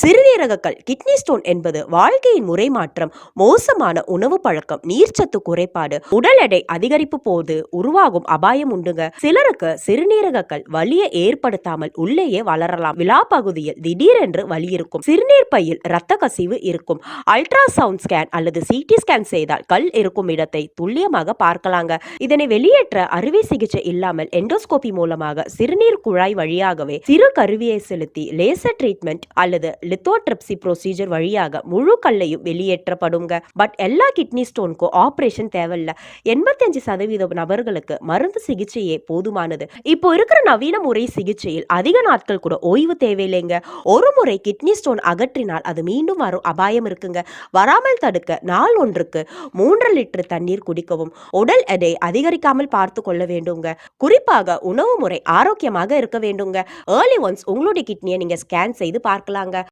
சிறுநீரகக்கல் kidney stone என்பது வாழ்க்கையின் முறை மாற்றம், மோசமான உணவு பழக்கம், நீர்ச்சத்து குறைபாடு, உடல் எடை அதிகரிப்பு போது உருவாகும் அபாயம் உண்டுங்க. சிலருக்கு சிறுநீரகக்கல் வலியை ஏற்படுத்தாமல் உள்ளேயே வளரலாம். விழா பகுதியில் திடீரென்று வலி இருக்கும். சிறுநீர் பையில் இரத்த கசிவு இருக்கும். அல்ட்ராசவுண்ட் ஸ்கேன் அல்லது சிடி ஸ்கேன் செய்தால் கல் இருக்கும் இடத்தை துல்லியமாக பார்க்கலாங்க. இதனை வெளியேற்ற அறுவை சிகிச்சை இல்லாமல் எண்டோஸ்கோபி மூலமாக சிறுநீர் குழாய் வழியாகவே சிறு கருவியை செலுத்தி லேசர் ட்ரீட்மெண்ட் அல்லது லித்தோட்ரிப்சி ப்ரொசீஜர் வழியாக முழு கல்லையும் வெளியேற்றப்படுங்க. பட் எல்லா கிட்னி ஸ்டோனுக்கும் ஆபரேஷன் தேவையில்லை. 85% நபர்களுக்கு மருந்து சிகிச்சையே போதுமானது. இப்போ இருக்கிற நவீன முறை சிகிச்சையில் அதிக நாட்கள் கூட ஓய்வு தேவையில்லைங்க. ஒரு முறை கிட்னி ஸ்டோன் அகற்றினால் அது மீண்டும் வரும் அபாயம் இருக்குங்க. வராமல் தடுக்க நாள் ஒன்றுக்கு 3 லிட்டர் தண்ணீர் குடிக்கவும், உடல் எடை அதிகரிக்காமல் பார்த்து கொள்ள வேண்டுங்க. குறிப்பாக உணவு முறை ஆரோக்கியமாக இருக்க வேண்டுங்க. ஏர்லி ஒன்ஸ் உங்களுடைய கிட்னியை நீங்க ஸ்கேன் செய்து பார்க்கலாங்க.